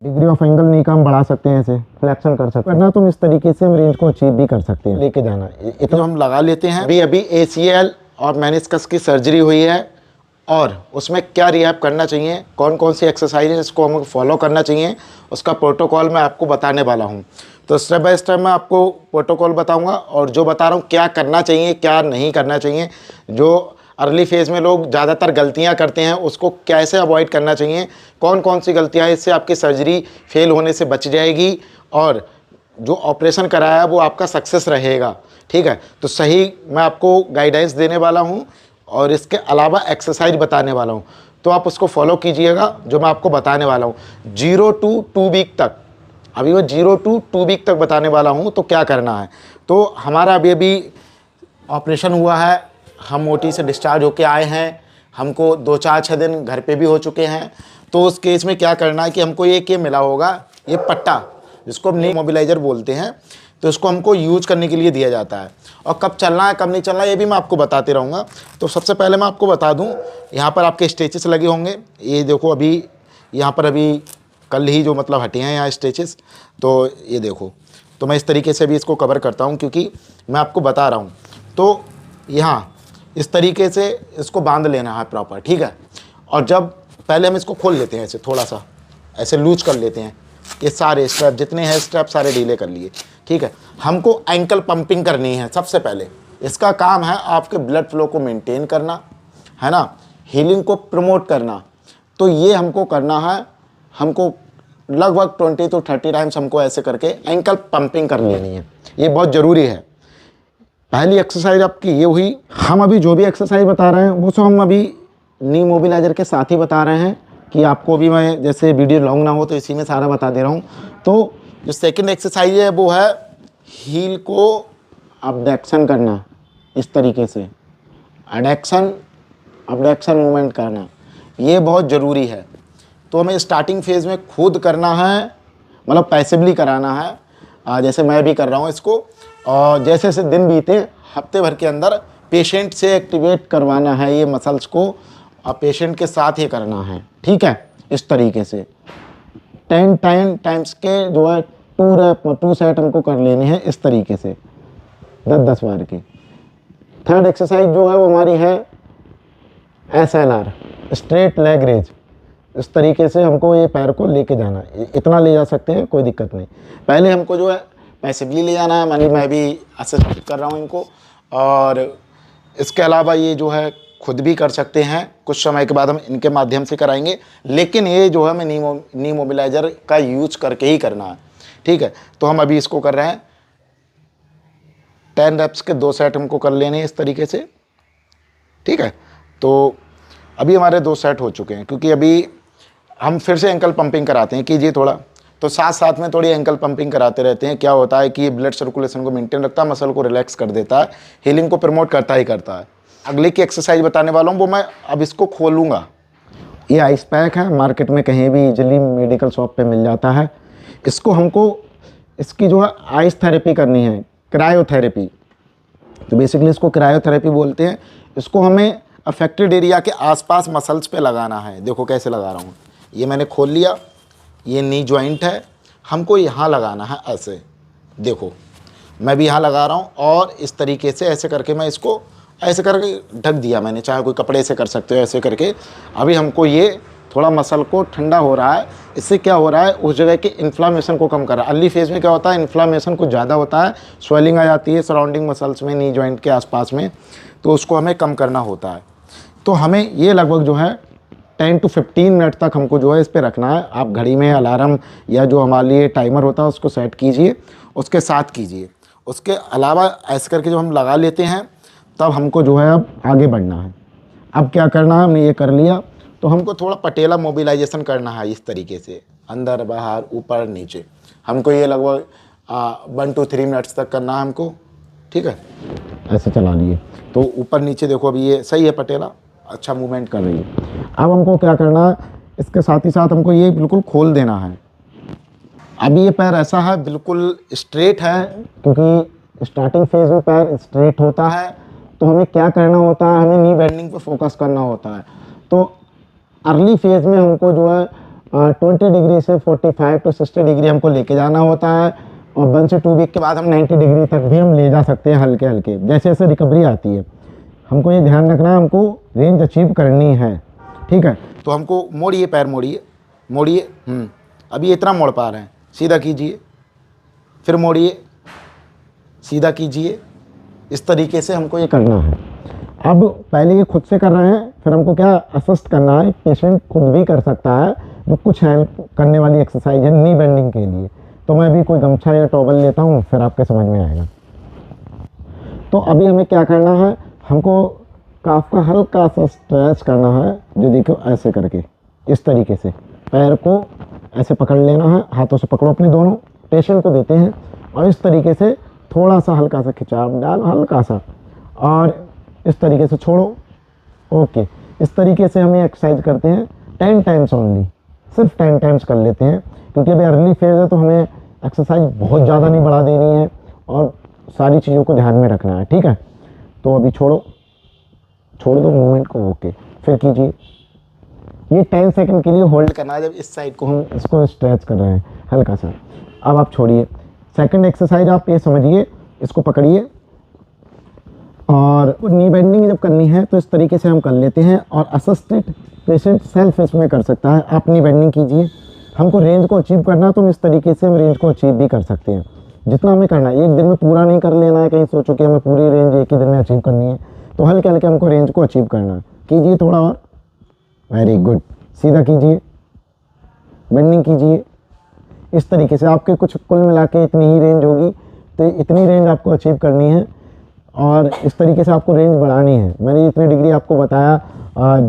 Degree of angle नहीं का हम बढ़ा सकते हैं, ऐसे फ्लेक्शन कर सकते हैं, वरना तुम इस तरीके से हम रेंज को अचीव भी कर सकते हैं। लेके जाना इतना हम लगा लेते हैं। अभी अभी ACL और मेनिस्कस की सर्जरी हुई है और उसमें क्या रिहैब करना चाहिए, कौन कौन सी एक्सरसाइज इसको हमें फॉलो करना चाहिए, उसका प्रोटोकॉल मैं आपको बताने वाला हूँ। तो स्टेप बाय स्टेप मैं आपको प्रोटोकॉल बताऊँगा और जो बता रहा हूँ क्या करना चाहिए क्या नहीं करना चाहिए, जो अर्ली फेज़ में लोग ज़्यादातर गलतियां करते हैं उसको कैसे अवॉइड करना चाहिए, कौन कौन सी गलतियां इससे आपकी सर्जरी फेल होने से बच जाएगी और जो ऑपरेशन कराया वो आपका सक्सेस रहेगा। ठीक है, तो सही मैं आपको गाइडेंस देने वाला हूं और इसके अलावा एक्सरसाइज बताने वाला हूं, तो आप उसको फॉलो कीजिएगा जो मैं आपको बताने वाला हूं। 0 to 2 वीक तक, अभी मैं 0 to 2 वीक तक बताने वाला हूं। तो क्या करना है, तो हमारा अभी अभी ऑपरेशन हुआ है, हम OT से डिस्चार्ज होके आए हैं, हमको 2-4-6 दिन घर पे भी हो चुके हैं। तो उस केस में क्या करना है कि हमको ये मिला होगा, ये पट्टा जिसको हम नी मोबिलाइज़र बोलते हैं, तो इसको हमको यूज करने के लिए दिया जाता है और कब चलना है कब नहीं चलना है ये भी मैं आपको बताते रहूँगा। तो सबसे पहले मैं आपको बता दूँ, यहाँ पर आपके स्टेचेस लगे होंगे, ये देखो अभी यहाँ पर अभी कल ही जो मतलब हटे हैं यहाँ स्टेचेस, तो ये देखो। तो मैं इस तरीके से भी इसको कवर करता हूँ क्योंकि मैं आपको बता रहा हूँ। तो यहाँ इस तरीके से इसको बांध लेना है प्रॉपर, ठीक है। और जब पहले हम इसको खोल लेते हैं, ऐसे थोड़ा सा ऐसे लूज कर लेते हैं, ये सारे स्ट्रैप जितने हैं स्ट्रैप सारे ढीले कर लिए, ठीक है। हमको एंकल पंपिंग करनी है सबसे पहले। इसका काम है आपके ब्लड फ्लो को मेंटेन करना, है ना, हीलिंग को प्रमोट करना। तो ये हमको करना है, हमको लगभग 20 to 30 टाइम्स हमको ऐसे करके एंकल पंपिंग कर लेनी है, ये बहुत ज़रूरी है। पहली एक्सरसाइज आपकी ये हुई। हम अभी जो भी एक्सरसाइज बता रहे हैं वो सब हम अभी नी मोबिलाइजर के साथ ही बता रहे हैं कि आपको भी मैं जैसे वीडियो लॉन्ग ना हो तो इसी में सारा बता दे रहा हूँ। तो जो सेकंड एक्सरसाइज है वो है हील को अबडक्शन करना, इस तरीके से एडक्शन अबडक्शन मूवमेंट करना, ये बहुत ज़रूरी है। तो हमें स्टार्टिंग फेज़ में खुद करना है, मतलब पैसिवली कराना है, जैसे मैं भी कर रहा हूँ इसको। और जैसे जैसे दिन बीते हफ्ते भर के अंदर पेशेंट से एक्टिवेट करवाना है ये मसल्स को और पेशेंट के साथ ही करना है, ठीक है। इस तरीके से 10 टाइम्स के जो है 2 सेट हमको कर लेने हैं, इस तरीके से 10-10 बार के। थर्ड एक्सरसाइज जो है वो हमारी है SLR, स्ट्रेट लेग रेज। इस तरीके से हमको ये पैर को लेके जाना, इतना ले जा सकते हैं, कोई दिक्कत नहीं। पहले हमको जो है पैसिवली ले जाना है, मानी मैं भी असिस्ट कर रहा हूँ इनको, और इसके अलावा ये जो है खुद भी कर सकते हैं। कुछ समय के बाद हम इनके माध्यम से कराएंगे, लेकिन ये जो है हमें नी मोबिलाइजर का यूज करके ही करना है, ठीक है। तो हम अभी इसको कर रहे हैं, 10 रेप्स के 2 सेट हमको कर लेने इस तरीके से, ठीक है। तो अभी हमारे 2 सेट हो चुके हैं, क्योंकि अभी हम फिर से एंकल पंपिंग कराते हैं, कीजिए थोड़ा। तो साथ साथ में थोड़ी एंकल पंपिंग कराते रहते हैं। क्या होता है कि ये ब्लड सर्कुलेशन को मेंटेन रखता है, मसल को रिलैक्स कर देता है, हीलिंग को प्रमोट करता ही करता है। अगले की एक्सरसाइज बताने वाला हूँ, वो मैं अब इसको खोलूँगा। ये आइस पैक है, मार्केट में कहीं भी इजीली मेडिकल शॉप पे मिल जाता है। इसको हमको इसकी जो है आइस थेरेपी करनी है, क्रायोथेरेपी। तो बेसिकली इसको क्रायोथेरेपी बोलते हैं। इसको हमें अफेक्टेड एरिया के आसपास मसल्स पे लगाना है। देखो कैसे लगा रहा हूँ, ये मैंने खोल लिया, ये नी जॉइंट है, हमको यहाँ लगाना है ऐसे। देखो मैं भी यहाँ लगा रहा हूँ और इस तरीके से ऐसे करके मैं इसको ऐसे करके ढक दिया मैंने, चाहे कोई कपड़े से कर सकते हो ऐसे करके। अभी हमको ये थोड़ा मसल को ठंडा हो रहा है, इससे क्या हो रहा है उस जगह के इन्फ्लामेशन को कम कर रहा है। अर्ली फेज़ में क्या होता है, इन्फ्लामेशन कुछ ज़्यादा होता है, स्वेलिंग आ जाती है सराउंडिंग मसल्स में, नी जॉइंट के आसपास में, तो उसको हमें कम करना होता है। तो हमें ये लगभग जो है 10 to 15 मिनट तक हमको जो है इस पर रखना है। आप घड़ी में अलार्म या जो हमारे लिए टाइमर होता है उसको सेट कीजिए, उसके साथ कीजिए। उसके अलावा ऐसे करके जो हम लगा लेते हैं तब हमको जो है अब आगे बढ़ना है। अब क्या करना है, हमने ये कर लिया, तो हमको थोड़ा पटेला मोबिलाइजेशन करना है इस तरीके से, अंदर बाहर ऊपर नीचे। हमको ये लगभग 1 to 3 मिनट्स तक करना है हमको, ठीक है। ऐसे चला लिए तो ऊपर नीचे देखो अभी ये सही है, पटेला अच्छा मूवमेंट कर रही है। अब हमको क्या करना है, इसके साथ ही साथ हमको ये बिल्कुल खोल देना है। अभी ये पैर ऐसा है बिल्कुल स्ट्रेट है, क्योंकि स्टार्टिंग फेज में पैर स्ट्रेट होता है। तो हमें क्या करना होता है, हमें नी बेंडिंग पे फोकस करना होता है। तो अर्ली फेज में हमको जो है 20 डिग्री से 45 to 60 डिग्री हमको लेके जाना होता है, और 1 से 2 वीक के बाद हम 90 डिग्री तक भी हम ले जा सकते हैं हल्के हल्के, जैसे जैसे रिकवरी आती है। हमको ये ध्यान रखना है, हमको रेंज अचीव करनी है, ठीक है। तो हमको मोड़िए, पैर मोड़िए, मोड़िए, अभी इतना मोड़ पा रहे हैं, सीधा कीजिए, फिर मोड़िए, सीधा कीजिए। इस तरीके से हमको ये करना है। अब पहले ये खुद से कर रहे हैं, फिर हमको क्या असिस्ट करना है, पेशेंट खुद भी कर सकता है, जो कुछ हेल्प करने वाली एक्सरसाइज है नी बेंडिंग के लिए। तो मैं भी कोई गमछा या टॉवल लेता हूँ, फिर आपके समझ में आएगा। तो अभी हमें क्या करना है, हमको काफ का हल्का सा स्ट्रेच करना है, जो देखो ऐसे करके, इस तरीके से पैर को ऐसे पकड़ लेना है, हाथों से पकड़ो अपने दोनों, पेशेंट को देते हैं, और इस तरीके से थोड़ा सा हल्का सा खिंचाव डाल, हल्का सा, और इस तरीके से छोड़ो। ओके, इस तरीके से हम ये एक्सरसाइज करते हैं 10 टाइम्स ओनली, सिर्फ 10 टाइम्स कर लेते हैं, क्योंकि अभी अर्ली फेज है, तो हमें एक्सरसाइज बहुत ज़्यादा नहीं बढ़ा देनी है, और सारी चीज़ों को ध्यान में रखना है, ठीक है। तो अभी छोड़ो, छोड़ दो मूवमेंट को। ओके, फिर कीजिए। ये 10 सेकंड के लिए होल्ड करना है, जब इस साइड को हम इसको स्ट्रेच कर रहे हैं हल्का सा। अब आप छोड़िए। सेकंड एक्सरसाइज आप ये समझिए, इसको पकड़िए, और नी बेंडिंग जब करनी है तो इस तरीके से हम कर लेते हैं, और असिस्टेड पेशेंट सेल्फ इसमें कर सकता है। आप नी बेंडिंग कीजिए। हमको रेंज को अचीव करना है, तो हम इस तरीके से हम रेंज को अचीव भी कर सकते हैं, जितना हमें करना है। एक दिन में पूरा नहीं कर लेना है, कहीं सोचो कि हमें पूरी रेंज एक ही दिन में अचीव करनी है, तो हल्के हल्के हमको रेंज को अचीव करना है। कीजिए थोड़ा और, वेरी गुड। सीधा कीजिए, बेंडिंग कीजिए। इस तरीके से आपके कुछ कुल मिला के इतनी ही रेंज होगी, तो इतनी रेंज आपको अचीव करनी है, और इस तरीके से आपको रेंज बढ़ानी है। मैंने इतनी डिग्री आपको बताया,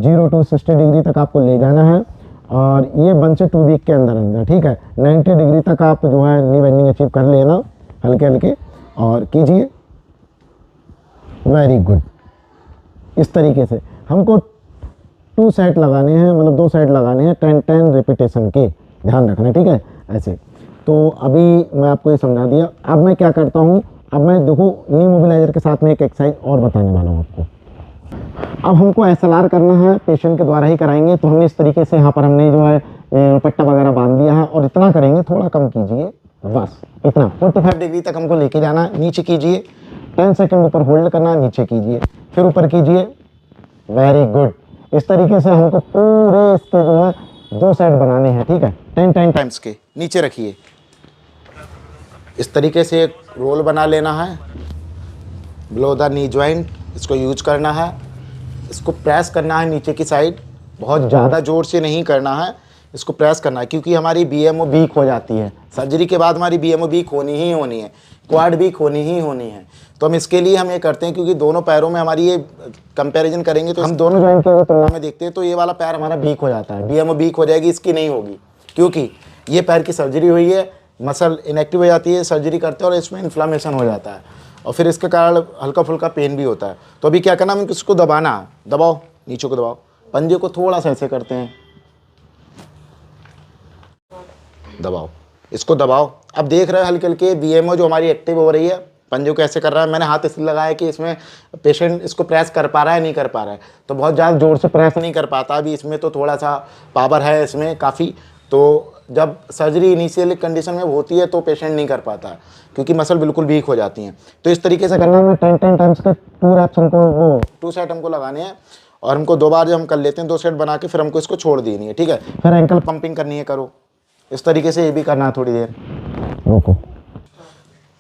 0 to 60 डिग्री तक आपको ले जाना है, और ये 1 से 2 वीक के अंदर अंदर, ठीक है। 90 डिग्री तक आप जो है नी बेंडिंग अचीव कर लेना हल्के हल्के, और कीजिए, वेरी गुड। इस तरीके से हमको 2 सेट लगाने हैं, मतलब 2 सेट लगाने हैं 10-10 रिपीटेशन के, ध्यान रखना, ठीक है। ऐसे तो अभी मैं आपको ये समझा दिया। अब मैं क्या करता हूँ, अब मैं देखो नी मोबिलाइजर के साथ में एक एक्सरसाइज और बताने वाला हूँ आपको। अब हमको SLR करना है, पेशेंट के द्वारा ही कराएंगे, तो हमने इस तरीके से यहाँ पर हमने जो है पट्टा वगैरह बांध दिया है, और इतना करेंगे, थोड़ा कम कीजिए, बस इतना। 45 डिग्री तक हमको लेके जाना है। नीचे कीजिए, 10 सेकंड ऊपर होल्ड करना, नीचे कीजिए, फिर ऊपर कीजिए, वेरी गुड। इस तरीके से हमको पूरे इसके जो है 2 सेट बनाने हैं, ठीक है। 10 टाइम्स के नीचे रखिए। इस तरीके से एक रोल बना लेना है, बिलो द नी जॉइंट, इसको यूज करना है। इसको प्रेस करना है नीचे की साइड, बहुत ज़्यादा ज़ोर से नहीं करना है, इसको प्रेस करना है, क्योंकि हमारी BMO वीक हो जाती है। सर्जरी के बाद हमारी BMO वीक होनी ही होनी है, क्वाड वीक होनी ही होनी है। तो हम इसके लिए हम ये करते हैं, क्योंकि दोनों पैरों में हमारी ये कंपैरिजन करेंगे तो हम दोनों जॉइंट की तुलना में देखते हैं, तो ये वाला पैर हमारा वीक हो जाता है, BMO वीक हो जाएगी, इसकी नहीं होगी, क्योंकि ये पैर की सर्जरी हुई है, मसल इनएक्टिव हो जाती है, सर्जरी करते हैं, और इसमें इन्फ्लामेशन हो जाता है, और फिर इसके कारण हल्का फुल्का पेन भी होता है। तो अभी क्या करना है, हमें इसको दबाना है, दबाओ, नीचे को दबाओ, पंजे को थोड़ा सा ऐसे करते हैं, दबाओ, इसको दबाओ। अब देख रहे हैं हल्के हल्के BMO जो हमारी एक्टिव हो रही है, पंजे को ऐसे कर रहा है। मैंने हाथ इसलिए लगाया कि इसमें पेशेंट इसको प्रेस कर पा रहा है, नहीं कर पा रहा है, तो बहुत ज़्यादा ज़ोर से प्रेस नहीं कर पाता अभी इसमें, तो थोड़ा सा पावर है इसमें काफ़ी। तो जब सर्जरी इनिशियल कंडीशन में होती है तो पेशेंट नहीं कर पाता, क्योंकि मसल बिल्कुल वीक हो जाती हैं। तो इस तरीके से करना है 10 टाइम्स का 2 रेप्स हमको, वो 2 सेट हमको लगाने हैं, और हमको 2 बार जब हम कर लेते हैं 2 सेट बना के, फिर हमको इसको छोड़ देनी है, ठीक है। फिर एंकल पंपिंग करनी है, करो इस तरीके से, ये भी करना है थोड़ी देर, रोको।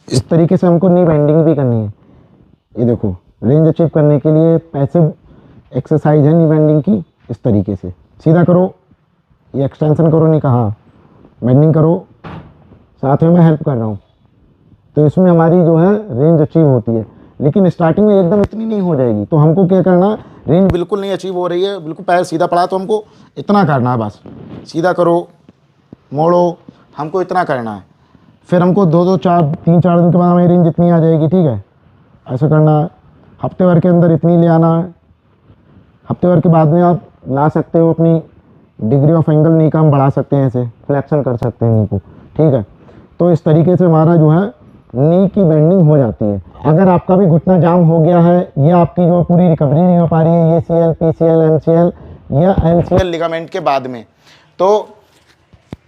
इस तरीके से हमको नी बेंडिंग भी करनी है। ये देखो, रेंज अचीव करने के लिए पैसिव एक्सरसाइज है नी बेंडिंग की। इस तरीके से सीधा करो, ये एक्सटेंशन करो, नहीं कहा, बेंडिंग करो, साथ में मैं हेल्प कर रहा हूँ, तो इसमें हमारी जो है रेंज अचीव होती है। लेकिन स्टार्टिंग में एकदम इतनी नहीं हो जाएगी, तो हमको क्या करना, रेंज बिल्कुल नहीं अचीव हो रही है, बिल्कुल पैर सीधा पड़ा, तो हमको इतना करना है, बस सीधा करो, मोड़ो, हमको इतना करना है। फिर हमको 3-4 दिन के बाद हमारी रेंज इतनी आ जाएगी, ठीक है। ऐसा करना है, हफ्ते भर के अंदर इतनी ले आना है। हफ्ते भर के बाद में आप ला सकते हो अपनी डिग्री ऑफ एंगल, नी का हम बढ़ा सकते हैं, ऐसे फ्लेक्शन कर सकते हैं नी को, ठीक है। तो इस तरीके से हमारा जो है नी की बेंडिंग हो जाती है। अगर आपका भी घुटना जाम हो गया है, या आपकी जो पूरी रिकवरी नहीं हो पा रही है, ACL, PCL, MCL या LCL लिगामेंट के बाद में, तो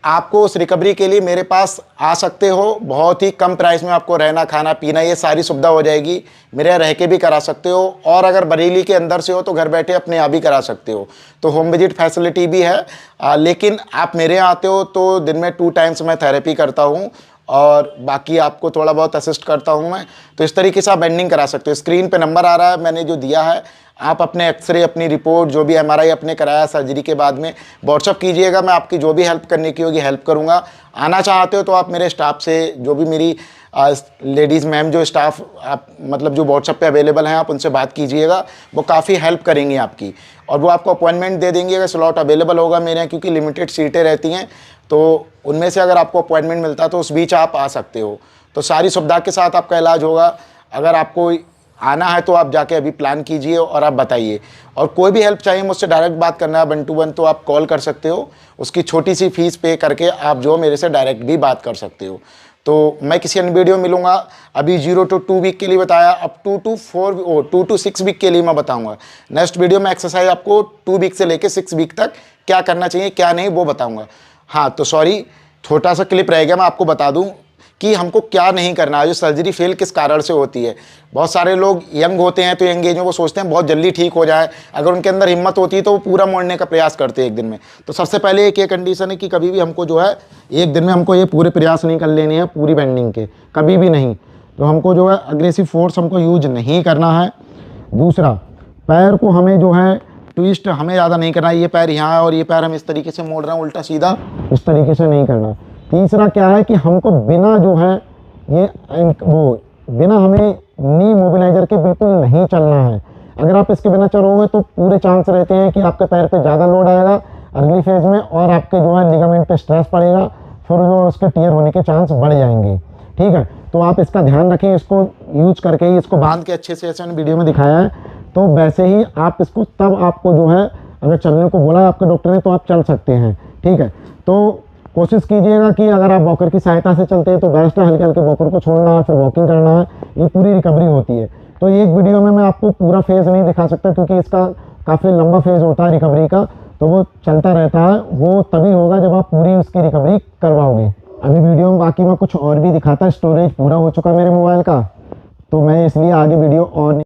आपको उस रिकवरी के लिए मेरे पास आ सकते हो। बहुत ही कम प्राइस में आपको रहना खाना पीना ये सारी सुविधा हो जाएगी। मेरे यहाँ रह के भी करा सकते हो, और अगर बरेली के अंदर से हो तो घर बैठे अपने आप भी करा सकते हो। तो होम विजिट फैसिलिटी भी है। लेकिन आप मेरे यहाँ आते हो तो दिन में 2 टाइम्स मैं थेरेपी करता हूँ, और बाकी आपको थोड़ा बहुत असिस्ट करता हूँ मैं। तो इस तरीके से आप बेंडिंग करा सकते हो। स्क्रीन पे नंबर आ रहा है मैंने जो दिया है, आप अपने एक्सरे, अपनी रिपोर्ट, जो भी MRI अपने कराया सर्जरी के बाद में व्हाट्सअप कीजिएगा। मैं आपकी जो भी हेल्प करने की होगी हेल्प करूँगा। आना चाहते हो तो आप मेरे स्टाफ से, जो भी मेरी लेडीज़ मैम जो स्टाफ आप मतलब जो व्हाट्सअप पे अवेलेबल हैं, आप उनसे बात कीजिएगा। वो काफ़ी हेल्प करेंगी आपकी, और वो आपको अपॉइंटमेंट दे देंगे अगर स्लॉट अवेलेबल होगा मेरे यहाँ, क्योंकि लिमिटेड सीटें रहती हैं। तो उनमें से अगर आपको अपॉइंटमेंट मिलता है तो उस बीच आप आ सकते हो। तो सारी सुविधा के साथ आपका इलाज होगा। अगर आपको आना है तो आप जाके अभी प्लान कीजिए और आप बताइए। और कोई भी हेल्प चाहिए मुझसे डायरेक्ट बात करना है 1 to 1, तो आप कॉल कर सकते हो। उसकी छोटी सी फीस पे करके आप जो मेरे से डायरेक्ट भी बात कर सकते हो। तो मैं किसी अन्य वीडियो में मिलूंगा। अभी 0 to 2 वीक के लिए बताया, अब 2 to 6 वीक के लिए मैं बताऊंगा। नेक्स्ट वीडियो में एक्सरसाइज आपको 2 वीक से लेकर 6 वीक तक क्या करना चाहिए क्या नहीं वो बताऊंगा। हाँ तो सॉरी, छोटा सा क्लिप रह गया, मैं आपको बता दूं कि हमको क्या नहीं करना है, जो सर्जरी फेल किस कारण से होती है। बहुत सारे लोग यंग होते हैं तो यंग एज में वो सोचते हैं बहुत जल्दी ठीक हो जाए। अगर उनके अंदर हिम्मत होती है तो वो पूरा मोड़ने का प्रयास करते हैं एक दिन में। तो सबसे पहले एक ये कंडीशन है कि कभी भी हमको जो है एक दिन में हमको ये पूरे प्रयास नहीं कर लेने हैं पूरी बेंडिंग के, कभी भी नहीं। तो हमको जो है अग्रेसिव फोर्स हमको यूज नहीं करना है। दूसरा, पैर को हमें जो है ट्विस्ट हमें ज़्यादा नहीं करना है। ये पैर यहाँ है और ये पैर हम इस तरीके से मोड़ रहे हैं उल्टा सीधा, इस तरीके से नहीं करना। तीसरा क्या है कि हमको बिना जो है ये बिना हमें नी मोबिलाइजर के बिल्कुल नहीं चलना है। अगर आप इसके बिना चलोगे तो पूरे चांस रहते हैं कि आपके पैर पे ज़्यादा लोड आएगा अर्ली फेज में, और आपके जो है लिगामेंट पे स्ट्रेस पड़ेगा, फिर जो उसके टीयर होने के चांस बढ़ जाएंगे। ठीक है, तो आप इसका ध्यान रखें। इसको यूज करके ही इसको बांध के अच्छे से, जैसे मैंने वीडियो में दिखाया है, तो वैसे ही आप इसको, तब आपको जो है अगर चलने को बोला आपके डॉक्टर ने तो आप चल सकते हैं। ठीक है, तो कोशिश कीजिएगा कि अगर आप वॉकर की सहायता से चलते हैं तो बेस्ट है। हल्के हल्के वॉकर को छोड़ना है, फिर वॉकिंग करना है, ये पूरी रिकवरी होती है। तो एक वीडियो में मैं आपको पूरा फेज़ नहीं दिखा सकता क्योंकि इसका काफ़ी लंबा फेज़ होता है रिकवरी का, तो वो चलता रहता है। वो तभी होगा जब आप पूरी उसकी रिकवरी करवाओगे। अभी वीडियो में बाकी मैं कुछ और भी दिखाता, स्टोरेज पूरा हो चुका मेरे मोबाइल का, तो मैं इसलिए आगे वीडियो और